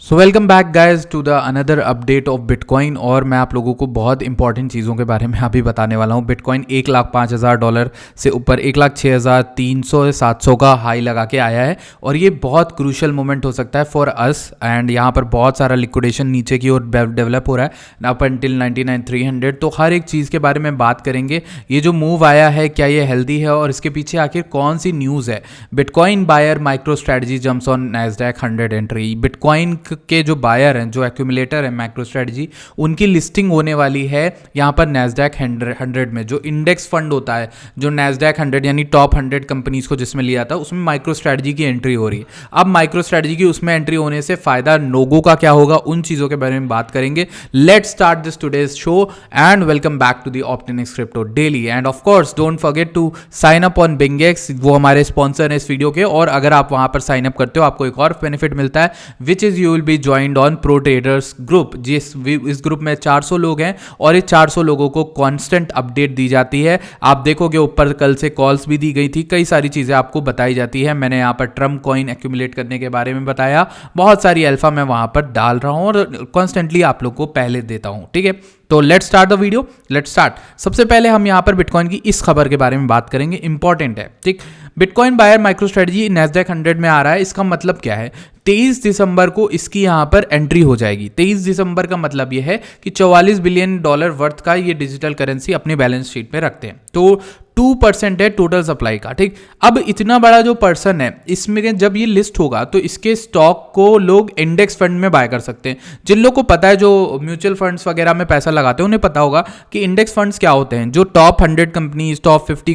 So welcome back guys to the another update of bitcoin. और मैं आप लोगों को बहुत इंपॉर्टेंट चीज़ों के बारे में अभी बताने वाला हूँ। बिटकॉइन $1,05,000 से ऊपर $1,06,700 का हाई लगा के आया है और ये बहुत क्रूशल मोमेंट हो सकता है फॉर अस। एंड यहाँ पर बहुत सारा लिक्विडेशन नीचे की ओर डेवलप हो रहा है अप अंटिल 99,300। तो हर एक चीज़ के बारे में बात करेंगे। ये जो मूव आया है क्या ये हेल्दी है और इसके पीछे आखिर कौन सी न्यूज़ है। Bitcoin buyer MicroStrategy jumps on Nasdaq 100 entry. Bitcoin के जो बायर हैं, जो एक्यूमुलेटर है माइक्रो स्ट्रेटजी, उनकी लिस्टिंग होने वाली है यहाँ पर नैस्डैक 100 में। जो इंडेक्स फंड होता है, जो नैस्डैक 100 यानी टॉप 100 कंपनीज को जिसमें लिया था, उसमें माइक्रो स्ट्रेटजी की एंट्री हो रही है। अब माइक्रो स्ट्रेटजी की उसमें एंट्री होने से फायदा लोगों का क्या होगा, उन चीज़ों के बारे में बात करेंगे। Let's start this today's show and welcome back to the Optinix Crypto Daily. And of course don't forget to sign up on BingX, वो हमारे स्पॉन्सर है इस वीडियो के। और अगर आप वहां पर साइन अप करते हो आपको एक और बेनिफिट मिलता है, which is you will be joined on pro traders group. इस ग्रुप में 400 लोग हैं और ये 400 लोगों को कांस्टेंट अपडेट दी जाती है। आप देखोगे ऊपर कल से कॉल्स भी दी गई थी, कई सारी चीजें आपको बताई जाती है। मैंने यहाँ पर ट्रम्प कॉइन एक्यूमुलेट करने के बारे में बताया, बहुत सारी अल्फा मैं वहां पर डाल रहा हूं और कॉन्स्टेंटली आप लोग को पहले देता हूं। ठीक है, तो let's start the video, let's start. सबसे पहले हम यहाँ पर बिटकॉइन की इस खबर के बारे में बात करेंगे, इंपॉर्टेंट है। ठीक, bitcoin buyer MicroStrategy Nasdaq 100 में आ रहा है। इसका मतलब क्या है, 23 दिसंबर को इसकी यहाँ पर एंट्री हो जाएगी। 23 दिसंबर का मतलब ये है कि $44 बिलियन वर्थ का ये डिजिटल करेंसी अपने बैलेंस शीट में रखते हैं। तो 2% है टोटल सप्लाई का। ठीक, अब इतना बड़ा जो पर्सन है, इसमें जब ये लिस्ट होगा तो इसके स्टॉक को लोग इंडेक्स फंड में बाय कर सकते हैं। जिन लोगों को पता है, जो म्यूचुअल फंड्स वगैरह में पैसा लगाते हैं, उन्हें पता होगा कि इंडेक्स फंड्स क्या होते हैं। जो top 100 companies, top 50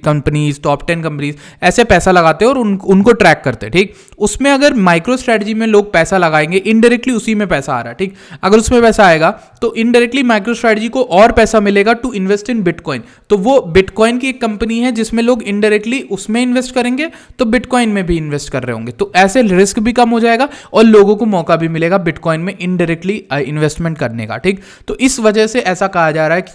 companies, top 10 companies ऐसे पैसा लगाते हैं और उनको ट्रैक करते हैं। ठीक, उसमें अगर माइक्रो स्ट्रेटजी में लोग पैसा लगाएंगे, इनडायरेक्टली उसी में पैसा आ रहा है। ठीक, अगर उसमें पैसा आएगा तो इनडायरेक्टली माइक्रो स्ट्रेटजी को और पैसा मिलेगा टू इन्वेस्ट इन बिटकॉइन। तो वो बिटकॉइन की एक कंपनी है जिसमें लोग इनडायरेक्टली उसमें इन्वेस्ट करेंगे तो बिटकॉइन में भी इन्वेस्ट कर रहे होंगे। तो ऐसे रिस्क भी कम हो जाएगा और लोगों को मौका भी मिलेगा बिटकॉइन में इनडायरेक्टली इन्वेस्टमेंट करने का। ठीक, तो इस वजह से ऐसा कहा जा रहा है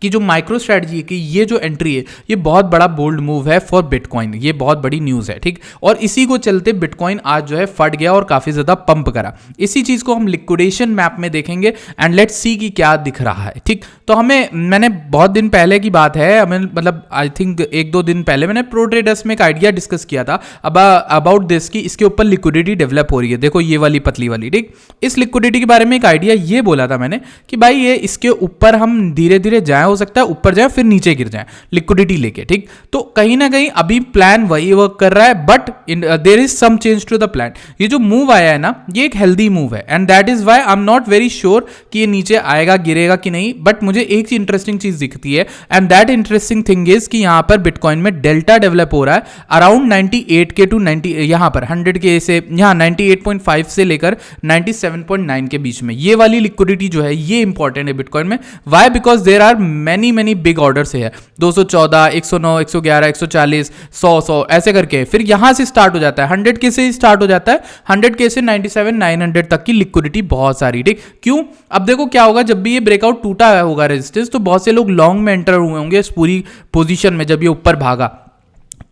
कि जो माइक्रो स्ट्रेटजी की ये जो एंट्री है, ये बहुत बड़ा बोल्ड मूव है फॉर बिटकॉइन। ये बहुत बड़ी न्यूज़ है। ठीक, और इसी को चलते बिटकॉइन आज जो है फट गया और काफ़ी ज़्यादा पंप करा। इसी चीज़ को हम लिक्विडेशन मैप में देखेंगे एंड लेट्स सी कि क्या दिख रहा है। ठीक, तो मैंने बहुत दिन पहले की बात है, मतलब आई थिंक 1-2 दिन पहले मैंने प्रो ट्रेडर्स में एक आइडिया डिस्कस किया था अबाउट दिस कि इसके ऊपर लिक्विडिटी डेवलप हो रही है। देखो ये वाली पतली वाली। ठीक, इस लिक्विडिटी के बारे में एक आइडिया ये बोला था मैंने कि भाई ये इसके ऊपर हम धीरे धीरे जाए, हो सकता है ऊपर जाए फिर नीचे गिर जाए लिक्विडिटी लेके। ठीक, तो कहीं ना कहीं अभी प्लान वही वर्क कर रहा है, but there is some change to the plan. ये जो मूव आया है ना, ये एक हेल्दी मूव है and that is why I am not very sure कि ये नीचे आएगा गिरेगा कि नहीं। बट मुझे एक इंटरेस्टिंग चीज दिखती है and that interesting thing is कि यहां पर बिटकॉइन में डेल्टा डेवलप हो रहा है अराउंड 98 के टू 90, यहां पर 100 के से यहां 98.5 से लेकर 97.9 के बीच में। ये वाली लिक्विडिटी जो है ये इंपॉर्टेंट है बिटकॉइन में। Why? Because there are many big order से है, 214, 109, 111, 140, 100 ऐसे करके फिर यहां से स्टार्ट हो जाता है, 100 के से स्टार्ट हो जाता है, 100 के से 97, 900 तक की लिक्विडिटी बहुत सारी। ठीक, क्यों? अब देखो क्या होगा, जब भी ये ब्रेकआउट टूटा होगा रेजिस्टेंस, तो बहुत से लोग लॉन्ग में एंटर हुए होंगे इस पूरी पोजीशन में। जब ये ऊपर भागा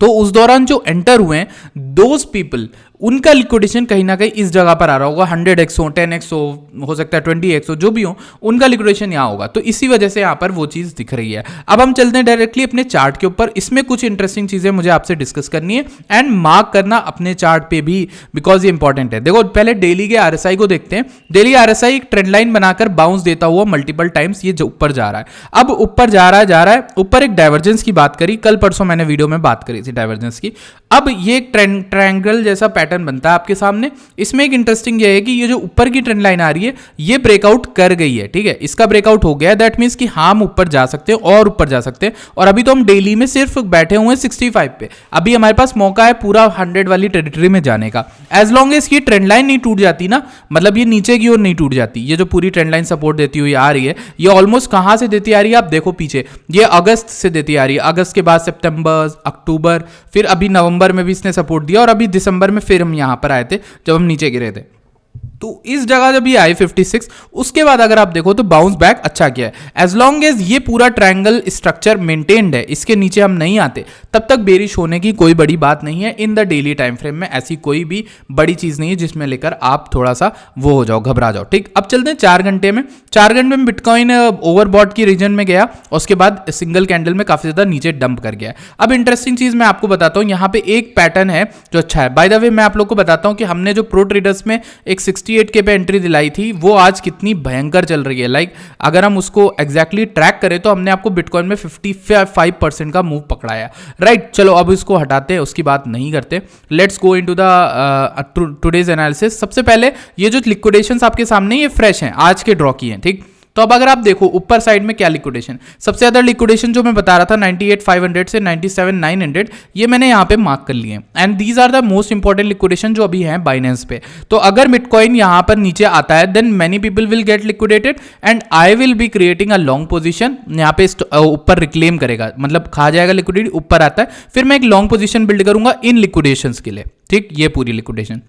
तो उस दौरान जो एंटर हुए हैं दोज पीपल, उनका लिक्विडेशन कहीं ना कहीं इस जगह पर आ रहा होगा। 100x हो, 10x हो सकता है 20x हो, जो भी हो, उनका लिक्विडेशन यहाँ होगा। तो इसी वजह से यहाँ पर वो चीज़ दिख रही है। अब हम चलते हैं डायरेक्टली अपने चार्ट के ऊपर। इसमें कुछ इंटरेस्टिंग चीज़ें मुझे आपसे डिस्कस करनी है एंड मार्क करना अपने चार्ट पे भी, बिकॉज ये इंपॉर्टेंट है। देखो पहले डेली के RSI को देखते हैं। डेली RSI एक ट्रेंड लाइन बनाकर बाउंस देता हुआ मल्टीपल टाइम्स ये ऊपर जा रहा है। अब ऊपर जा रहा है। ऊपर एक डाइवर्जेंस की बात करी, कल परसों मैंने वीडियो में बात करी थी डाइवर्जेंस की। अब ये एक ट्रायंगल जैसा पैटर्न बनता है आपके सामने। इसमें एक इंटरेस्टिंग ये है कि ये जो ऊपर की ट्रेंड लाइन आ रही है ये ब्रेकआउट कर गई है। ठीक है, इसका ब्रेकआउट हो गया, दैट मींस कि हम ऊपर जा सकते हैं और ऊपर जा सकते हैं। और अभी तो हम डेली में सिर्फ बैठे हुए हैं 65 पे। अभी हमारे पास मौका है पूरा 100 वाली टेरिटरी में जाने का। एज लॉन्ग एज ये ट्रेंड लाइन नहीं टूट जाती ना, मतलब ये नीचे की ओर नहीं टूट जाती। ये जो पूरी ट्रेंड लाइन सपोर्ट देती हुई आ रही है, ये ऑलमोस्ट कहां से देती आ रही है आप देखो पीछे, ये अगस्त से देती आ रही है। अगस्त के बाद सितंबर, अक्टूबर, फिर अभी नवंबर में भी इसने सपोर्ट दिया और अभी दिसंबर में फिर हम यहां पर आए थे जब हम नीचे गिरे थे। तो इस जगह जब ये आई 56, उसके बाद अगर आप देखो तो बाउंस बैक अच्छा किया है। एज लॉन्ग एज ये पूरा ट्रायंगल स्ट्रक्चर मेंटेन्ड है, इसके नीचे हम नहीं आते, तब तक बेरिश होने की कोई बड़ी बात नहीं है। In the daily time frame में ऐसी कोई भी बड़ी चीज नहीं है जिसमें लेकर आप थोड़ा सा वो हो जाओ, घबरा जाओ। ठीक, अब चलते हैं 4 घंटे में। 4 घंटे में बिटकॉइन ओवरबॉट की रीजन में गया, उसके बाद सिंगल कैंडल में काफी ज्यादा नीचे डंप कर गया। अब इंटरेस्टिंग चीज मैं आपको बताता हूं, यहाँ पे एक पैटर्न है जो अच्छा है। बाय द वे मैं आप लोग को बताता हूं कि हमने जो प्रो ट्रेडर्स में एक 68K पे एंट्री दिलाई थी, वो आज कितनी भयंकर चल रही है। लाइक अगर हम उसको एग्जैक्टली ट्रैक करें तो हमने आपको बिटकॉइन में 55% का मूव पकड़ाया। राइट, चलो अब इसको हटाते हैं, उसकी बात नहीं करते। Let's go into the today's analysis. सबसे पहले ये जो लिक्विडेशंस आपके सामने ये फ्रेश हैं, आज के ड्रॉ की हैं। ठीक, तो अब अगर आप देखो ऊपर साइड में क्या लिक्विडेशन, सबसे ज्यादा लिक्विडेशन जो मैं बता रहा था 98,500 से 97,900, ये मैंने यहाँ पे मार्क कर लिए। And these are the most important liquidation जो अभी हैं बाइनेंस पे। तो अगर बिटकॉइन यहाँ पर नीचे आता है, then many people will get liquidated and I will be creating a long position. यहाँ पे ऊपर रिक्लेम करेगा, मतलब खा जाएगा लिक्विडिटी, ऊपर आता है, फिर मैं एक लॉन्ग पोजिशन बिल्ड करूंगा इन लिक्विडेशन के लिए। ठीक, ये पूरी लिक्विडेशन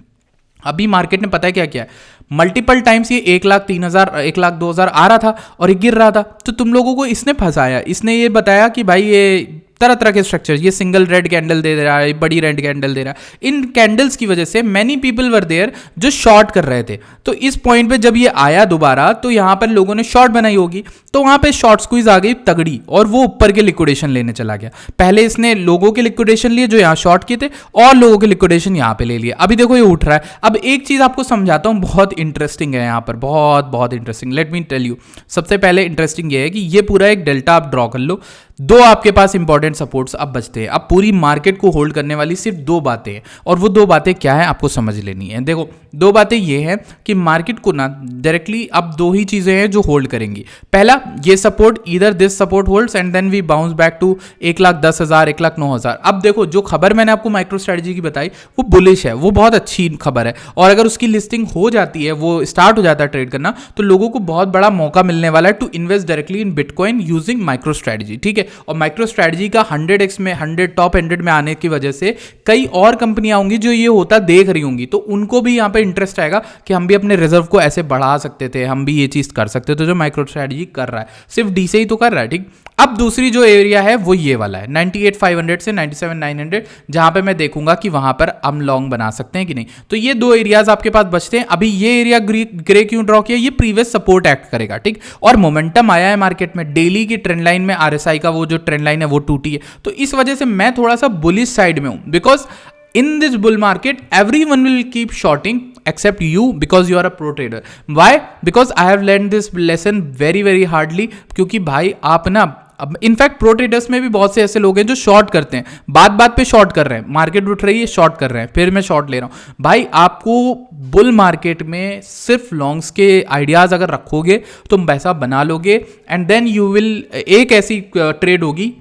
अभी मार्केट ने पता है क्या किया है, मल्टीपल टाइम्स ये 1,03,000 1,02,000 आ रहा था और ये गिर रहा था। तो तुम लोगों को इसने फंसाया, इसने ये बताया कि भाई ये तरह तरह के स्ट्रक्चर, ये सिंगल रेड कैंडल दे रहा है, बड़ी रेड कैंडल दे रहा है। इन कैंडल्स की वजह से मैनी पीपल वर देयर जो शॉर्ट कर रहे थे। तो इस पॉइंट पे जब ये आया दोबारा, तो यहां पर लोगों ने शॉर्ट बनाई होगी, तो वहां पे शॉर्ट स्क्वीज आ गई तगड़ी और वो ऊपर के लिक्विडेशन लेने चला गया। पहले इसने लोगों के लिक्विडेशन लिए जो यहां शॉर्ट किए थे, और लोगों के लिक्विडेशन यहां पे ले लिए। अभी देखो ये उठ रहा है। अब एक चीज आपको समझाता हूं, बहुत इंटरेस्टिंग है यहां पर, बहुत बहुत interesting. Let me tell you. सबसे पहले इंटरेस्टिंग ये है कि ये पूरा एक डेल्टा आप ड्रॉ कर लो। दो आपके पास इंपॉर्टेंट सपोर्ट्स अब बचते हैं। अब पूरी मार्केट को होल्ड करने वाली सिर्फ दो बातें हैं, और वो दो बातें क्या है आपको समझ लेनी है। देखो, दो बातें ये हैं कि मार्केट को ना डायरेक्टली अब दो ही चीजें हैं जो होल्ड करेंगी। पहला, ये support, either this support holds and then we bounce back to 1,10,000 1,09,000। अब देखो, जो खबर मैंने आपको माइक्रो स्ट्रेटजी की बताई वो बुलिश है, वो बहुत अच्छी खबर है, और अगर उसकी लिस्टिंग हो जाती है, वो स्टार्ट हो जाता है ट्रेड करना, तो लोगों को बहुत बड़ा मौका मिलने वाला है to invest directly in bitcoin using micro strategy. ठीक है, और माइक्रो स्ट्रेटजी का 100x में 100 टॉप 100 में आने की वजह से कई और कंपनियां होंगी जो ये होता देख रही होंगी, तो उनको भी यहाँ पे इंटरेस्ट आएगा कि हम भी अपने रिजर्व को ऐसे बढ़ा सकते थे, हम भी ये चीज कर सकते थे जो माइक्रो स्ट्रेटजी कर रहा है। सिर्फ डी से ही तो कर रहा है। ठीक, अब दूसरी जो एरिया है वो ये वाला है 98,500 से 97,900, जहां पे मैं देखूंगा कि वहां पर हम लॉन्ग बना सकते हैं कि नहीं। तो ये दो एरियाज आपके पास बचते हैं। अभी ये एरिया ग्रे क्यों ड्रॉ किया, ये प्रीवियस सपोर्ट एक्ट करेगा। ठीक, और मोमेंटम आया है मार्केट में, डेली की ट्रेंड लाइन में आरएसआई का वो जो ट्रेंड लाइन है वो टूटी है, तो इस वजह से मैं थोड़ा सा बुलिश साइड में हूं। Because in this bull market everyone will keep shorting except you because you are a pro trader. Why? Because I have learned this lesson very very hardly, क्योंकि भाई आप ना, अब इनफैक्ट प्रो ट्रेडर्स में भी बहुत से ऐसे लोग हैं जो शॉर्ट करते हैं, बात बात पे शॉर्ट कर रहे हैं, मार्केट उठ रही है शॉर्ट कर रहे हैं, फिर मैं शॉर्ट ले रहा हूं। भाई आपको बुल मार्केट में सिर्फ लॉन्ग्स के आइडियाज अगर रखोगे तुम पैसा बना लोगे, एंड देन यू विल, एक ऐसी ट्रेड होगी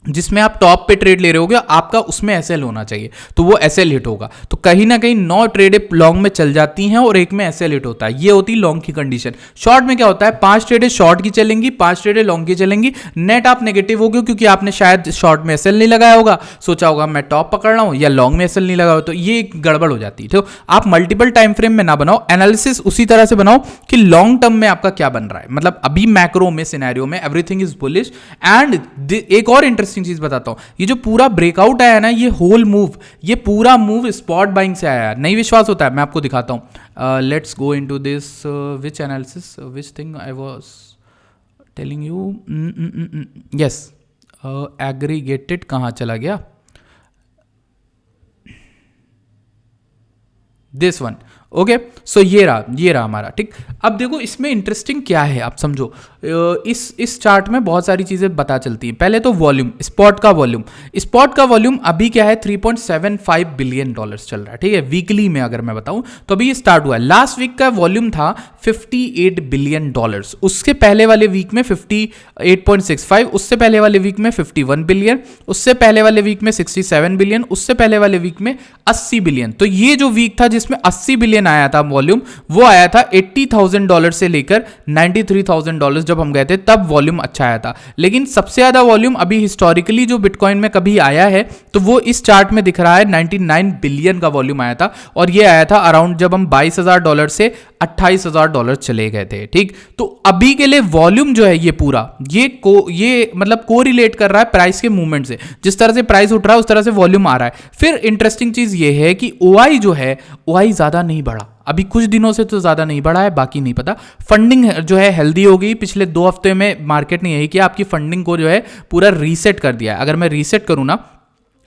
जिसमें आप टॉप पे ट्रेड ले रहे होगे, आपका उसमें एसएल होना चाहिए, तो वो एसएल हिट होगा। तो कहीं ना कहीं 9 ट्रेडें लॉन्ग में चल जाती हैं और एक में एसएल हिट होता है, ये होती है लॉन्ग की कंडीशन। शॉर्ट में क्या होता है, 5 ट्रेडें शॉर्ट की चलेंगी, 5 ट्रेडें लॉन्ग की चलेंगी, नेट आप नेगेटिव हो गए क्योंकि आपने शायद शॉर्ट में एसएल नहीं लगाया होगा, सोचा होगा मैं टॉप पकड़ रहा हूं, या लॉन्ग में एसएल नहीं लगाया, तो ये गड़बड़ हो जाती है। तो आप मल्टीपल टाइम फ्रेम में ना बनाओ, एनालिसिस उसी तरह से बनाओ कि लॉन्ग टर्म में आपका क्या बन रहा है। मतलब अभी मैक्रो में सिनेरियो में एवरीथिंग इज बुलिश। एंड एक और इंटरेस्टिंग चीज बताता हूं, ये जो पूरा ब्रेकआउट आया ना, ये होल मूव, ये पूरा मूव स्पॉट बाइंग से आया है। नहीं विश्वास होता है, मैं आपको दिखाता हूं। Let's go into this which analysis, which thing I was telling you. Yes, aggregated कहां चला गया, दिस वन। ओके, सो ये रहा हमारा। ठीक, अब देखो इसमें इंटरेस्टिंग क्या है आप समझो। इस चार्ट में बहुत सारी चीजें पता चलती हैं। पहले तो वॉल्यूम, स्पॉट का वॉल्यूम अभी क्या है, $3.75 बिलियन चल रहा है। ठीक है, वीकली में अगर मैं बताऊं तो अभी ये स्टार्ट हुआ है। लास्ट वीक का वॉल्यूम था $58 बिलियन, उसके पहले वाले वीक में 58.65, उससे पहले वाले वीक में 51 बिलियन, उससे पहले वाले वीक में 67 बिलियन, उससे पहले वाले वीक में 80 बिलियन। तो ये जो वीक था जिसमें 80 बिलियन आया था वॉल्यूम, वो आया था $80,000 से लेकर $93,000 जब हम गए थे, तब वॉल्यूम अच्छा आया था। लेकिन सबसे ज्यादा वॉल्यूम अभी हिस्टोरिकली जो बिटकॉइन में कभी आया है, तो वो इस चार्ट में दिख रहा है, 99 बिलियन का वॉल्यूम आया था, और ये आया था अराउंड जब हम $22,000 से $28,000 चले गए थे। ठीक, तो अभी के लिए वॉल्यूम जो है ये पूरा ये मतलब कोरिलेट कर रहा है प्राइस के मूवमेंट से। जिस तरह से प्राइस उठ रहा है उस तरह से वॉल्यूम आ रहा है। फिर इंटरेस्टिंग चीज ये है कि OI जो है, OI ज्यादा नहीं बढ़ा अभी कुछ दिनों से, तो ज्यादा नहीं बढ़ा है, बाकी नहीं पता। फंडिंग जो है हेल्दी हो गई पिछले 2 हफ्ते में। मार्केट ने यही किया, आपकी फंडिंग को जो है पूरा रीसेट कर दिया है। अगर मैं रीसेट करूं ना,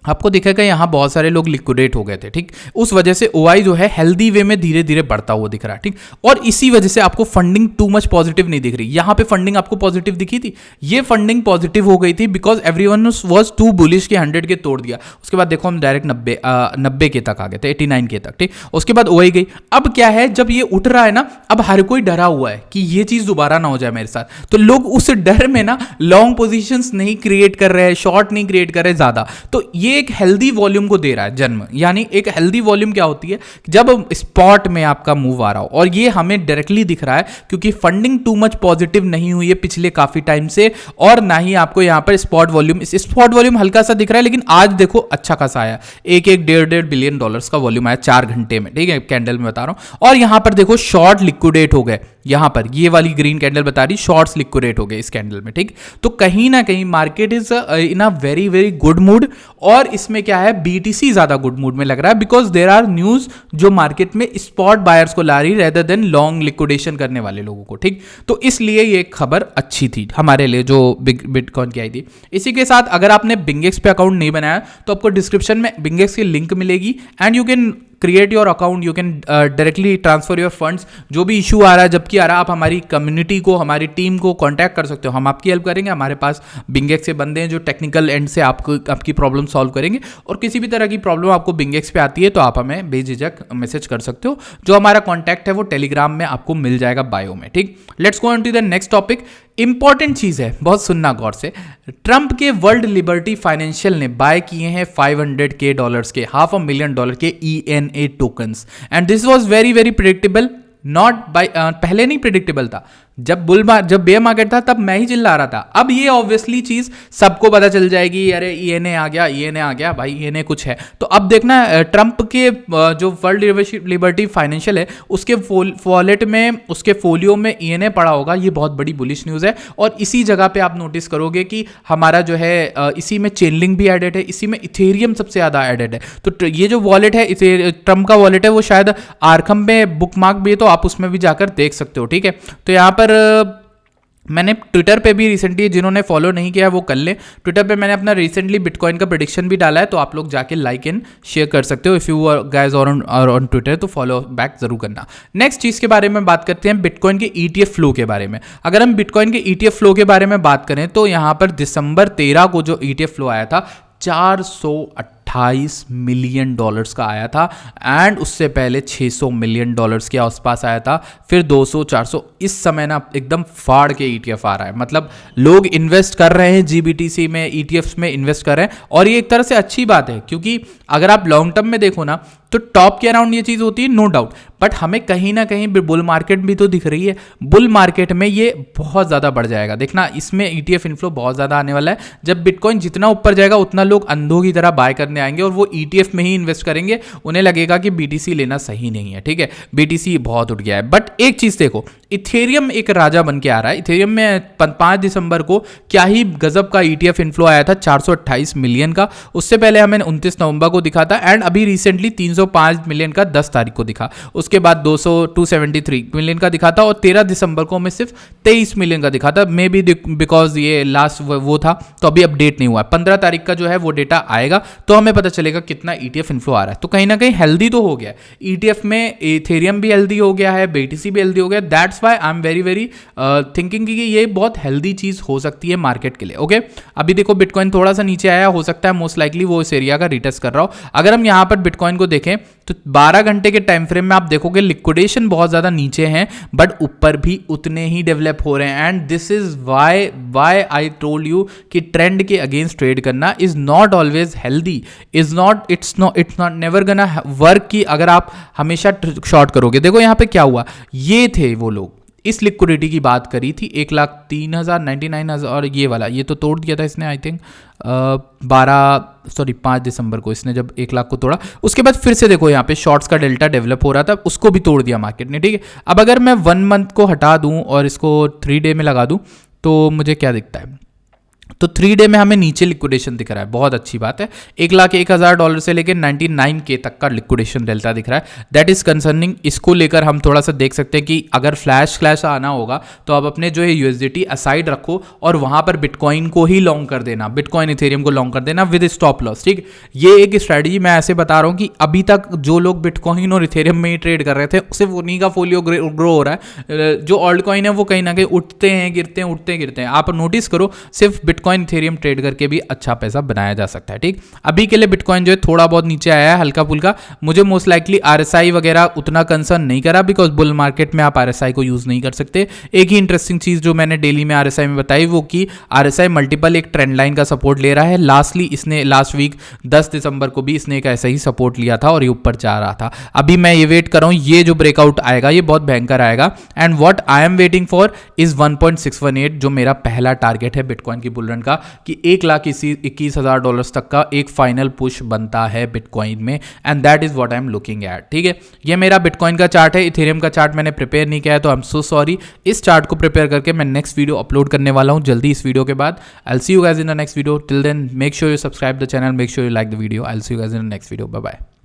आपको दिखेगा यहाँ बहुत सारे लोग लिक्विडेट हो गए थे। ठीक, उस वजह से OI जो है हेल्दी वे में धीरे धीरे बढ़ता हुआ दिख रहा है। ठीक, और इसी वजह से आपको फंडिंग टू मच पॉजिटिव नहीं दिख रही। यहाँ पे फंडिंग आपको पॉजिटिव दिखी थी, ये फंडिंग पॉजिटिव हो गई थी because everyone was too bullish के 100 के तोड़ दिया। उसके बाद देखो हम डायरेक्ट 90 के तक आ गए थे, 89 के तक। ठीक, उसके बाद OI गई। अब क्या है, जब ये उठ रहा है ना, अब हर कोई डरा हुआ है कि ये चीज दोबारा ना हो जाए मेरे साथ, तो लोग उस डर में ना लॉन्ग पोजिशंस नहीं क्रिएट कर रहे हैं, शॉर्ट नहीं क्रिएट कर रहे ज्यादा। तो ये एक हेल्दी वॉल्यूम को दे रहा है जन्म। यानी एक हेल्दी वॉल्यूम क्या होती है, जब स्पॉट में आपका मूव आ रहा हो, और ये हमें डायरेक्टली दिख रहा है क्योंकि फंडिंग टू मच पॉजिटिव नहीं हुई है पिछले काफी टाइम से, और ना ही आपको यहां पर स्पॉट वॉल्यूम हल्का सा दिख रहा है, लेकिन आज देखो अच्छा खासा आया। $1.5 बिलियन का वॉल्यूम आया 4 घंटे में। ठीक है, कैंडल में बता रहा हूं। और यहां पर देखो शॉर्ट लिक्विडेट हो गए, यहां पर ये वाली ग्रीन कैंडल बता रही शॉर्ट्स लिक्विडेट हो गए इस कैंडल में। ठीक, तो कहीं ना कहीं market is in a very very good mood, और इसमें क्या है, BTC ज्यादा गुड मूड में लग रहा है बिकॉज देयर आर न्यूज जो मार्केट में स्पॉट बायर्स को ला रही रेदर देन लॉन्ग लिक्विडेशन करने वाले लोगों को। ठीक, तो इसलिए ये खबर अच्छी थी हमारे लिए जो बिटकॉइन की आई थी। इसी के साथ अगर आपने बिंगेक्स पे अकाउंट नहीं बनाया तो आपको डिस्क्रिप्शन में बिंगेक्स की लिंक मिलेगी, and you can create your account, you can directly transfer your funds. जो भी इशू आ रहा है, जबकि आ रहा है, आप हमारी कम्युनिटी को, हमारी टीम को कांटेक्ट कर सकते हो, हम आपकी हेल्प करेंगे। हमारे पास बिंगेक्स से बंदे हैं जो टेक्निकल एंड से आपकी प्रॉब्लम सॉल्व करेंगे, और किसी भी तरह की प्रॉब्लम आपको बिंगेक्स पे आती है तो आप हमें बेझिझक मैसेज कर सकते हो। जो हमारा कॉन्टैक्ट है वो टेलीग्राम में आपको मिल जाएगा बायो में। ठीक, let's go on to the next topic. Important चीज है, बहुत सुनना गौर से। ट्रंप के वर्ल्ड लिबर्टी फाइनेंशियल ने बाय किए हैं $500K के $500,000 के ENA tokens, and this was very very predictable. Not buy पहले नहीं प्रेडिक्टेबल था, जब बेयर मार्केट था तब मैं ही चिल्ला रहा था। अब ये ऑब्वियसली चीज सबको पता चल जाएगी, अरे ENA आ गया भाई, ENA कुछ है। तो अब देखना, ट्रंप के जो वर्ल्ड लिबर्टी फाइनेंशियल है उसके वॉलेट में, उसके फोलियो में ENA पड़ा होगा। ये बहुत बड़ी बुलिश न्यूज है, और इसी जगह पे आप नोटिस करोगे कि हमारा जो है इसी में चेनलिंक भी एडेड है, इसी में इथेरियम सबसे ज्यादा एडेड है। तो ये जो वॉलेट है, ट्रंप का वॉलेट है, वो शायद आर्कम में बुकमार्क भी है, तो आप उसमें भी जाकर देख सकते हो। ठीक है, तो यहाँ पर मैंने ट्विटर पे भी रिसेंटली, जिन्होंने फॉलो नहीं किया वो कर लें, ट्विटर पे मैंने अपना रिसेंटली बिटकॉइन का प्रेडिक्शन भी डाला है, तो आप लोग जाके लाइक एंड शेयर कर सकते हो। इफ़ यू गाइज और ऑन ट्विटर तो फॉलो बैक जरूर करना। नेक्स्ट चीज़ के बारे में बात करते हैं, बिटकॉइन के ETF फ्लो के बारे में। अगर हम बिटकॉइन के ETF फ्लो के बारे में बात करें तो यहाँ पर दिसंबर 13 को जो ETF फ्लो आया था $428 मिलियन का आया था, एंड उससे पहले $600 मिलियन के आसपास आया था, फिर 200-400। इस समय ना एकदम फाड़ के ETF आ रहा है, मतलब लोग इन्वेस्ट कर रहे हैं GBTC में, ETFs में इन्वेस्ट कर रहे हैं, और ये एक तरह से अच्छी बात है क्योंकि अगर आप लॉन्ग टर्म में देखो ना तो टॉप के अराउंड ये चीज़ होती है, नो डाउट, बट हमें कहीं ना कहीं बुल मार्केट भी तो दिख रही है। बुल मार्केट में ये बहुत ज़्यादा बढ़ जाएगा, देखना इसमें ETF इनफ्लो बहुत ज़्यादा आने वाला है। जब बिटकॉइन जितना ऊपर जाएगा उतना लोग अंधों की तरह बाय करने आएंगे, और वो ETF में ही इन्वेस्ट करेंगे। उन्हें लगेगा कि BTC लेना सही नहीं है। ठीक है, BTC बहुत उठ गया है। बट एक चीज़ देखो, इथेरियम एक राजा बन के आ रहा है। इथेरियम में 5 दिसंबर को क्या ही गजब का ETF इनफ्लो आया था, 428 मिलियन का। उससे पहले हमें 29 नवंबर को दिखा था, एंड अभी रिसेंटली 305 मिलियन का 10 तारीख को दिखा। उसके बाद 273 मिलियन का दिखा था, और 13 दिसंबर को हमें सिर्फ 23 मिलियन का दिखा था। मे बी बिकॉज ये लास्ट वो था, तो अभी अपडेट नहीं हुआ है। 15 तारीख का जो है वो डेटा आएगा, तो हमें पता चलेगा कितना ETF इनफ्लो आ रहा है। तो कहीं ना कहीं हेल्दी तो हो गया है ETF में, इथेरियम भी हेल्दी हो गया है, BTC भी हेल्दी हो गया। That's why I am very very thinking कि ये बहुत हेल्दी चीज हो सकती है मार्केट के लिए। ओके, अभी देखो बिटकॉइन थोड़ा सा नीचे आया, हो सकता है मोस्ट लाइकली वो इस एरिया का रिटेस्ट कर रहा हो। अगर हम यहाँ पर बिटकॉइन को देखें तो 12 घंटे के टाइम फ्रेम में आप देखोगे लिक्विडेशन बहुत ज्यादा नीचे हैं, बट ऊपर भी उतने ही डेवलप हो रहे हैं। And this is why I told you कि ट्रेंड के अगेंस्ट ट्रेड करना is not always healthy, it's not never gonna work. कि अगर आप हमेशा शॉर्ट करोगे, देखो यहाँ पे क्या हुआ, ये थे वो लोग, इस लिक्विडिटी की बात करी थी 1,03,000 99,000 ये वाला, ये तो तोड़ दिया था इसने आई थिंक 5 दिसंबर को इसने जब 1 लाख को तोड़ा। उसके बाद फिर से देखो यहाँ पे शॉर्ट्स का डेल्टा डेवलप हो रहा था, उसको भी तोड़ दिया मार्केट ने, ठीक है। अब अगर मैं 1 मंथ को हटा दूँ और इसको 3 डे में लगा दूँ तो मुझे क्या दिखता है, तो 3 डे में हमें नीचे लिक्विडेशन दिख रहा है, बहुत अच्छी बात है। $1,01,000 से लेकर 99K तक का लिक्विडेशन डेल्टा दिख रहा है, दैट इज कंसर्निंग। इसको लेकर हम थोड़ा सा देख सकते हैं कि अगर फ्लैश आना होगा तो आप अपने जो है USDT असाइड रखो और वहां पर बिटकॉइन को ही लॉन्ग कर देना, बिटकॉइन इथेरियम को लॉन्ग कर देना विद स्टॉप लॉस, ठीक। ये एक स्ट्रैटेजी मैं ऐसे बता रहा हूं कि अभी तक जो लोग बिटकॉइन और इथेरियम में ही ट्रेड कर रहे थे सिर्फ उन्हीं का फोलियो ग्रो हो रहा है। जो ऑल्ट कॉइन है वो कहीं ना कहीं उठते हैं गिरते हैं, उठते हैं गिरते हैं। आप नोटिस करो, सिर्फ बिटकॉइन इथेरियम ट्रेड करके भी अच्छा पैसा बनाया जा सकता है, ठीक। अभी के लिए बिटकॉइन जो है थोड़ा बहुत नीचे आया है हल्का फुल्का। मुझे मोस्ट लाइकली RSI वगैरह उतना कंसर्न नहीं करा, बिकॉज बुल मार्केट में आप RSI को यूज नहीं कर सकते। एक ही इंटरेस्टिंग चीज जो मैंने डेली में RSI में बताई वो कि RSI मल्टीपल एक ट्रेंड लाइन का सपोर्ट ले रहा है। इसने लास्ट वीक 10 दिसंबर को भी इसने एक ऐसा ही सपोर्ट लिया था और ये ऊपर जा रहा था। अभी मैं ये वेट कर रहा हूं, ये जो ब्रेकआउट आएगा ये बहुत भयंकर आएगा। And what I am waiting for is 1.618 जो मेरा पहला टारगेट है बिटकॉइन की बुल रन का, कि $1,21,000 तक का एक फाइनल पुश बनता है बिटकॉइन में। And that is what I am looking at, ठीक है। ये मेरा बिटकॉइन का चार्ट है। इथेरियम का चार्ट मैंने प्रिपेयर नहीं किया है तो आई एम सो सॉरी। इस चार्ट को प्रिपेयर करके मैं नेक्स्ट वीडियो अपलोड करने वाला हूं जल्दी इस वीडियो के बाद। I will see you guys in the next video. Till then make sure you subscribe the channel, make sure you like the video. I will see you guys in the next video. Bye bye.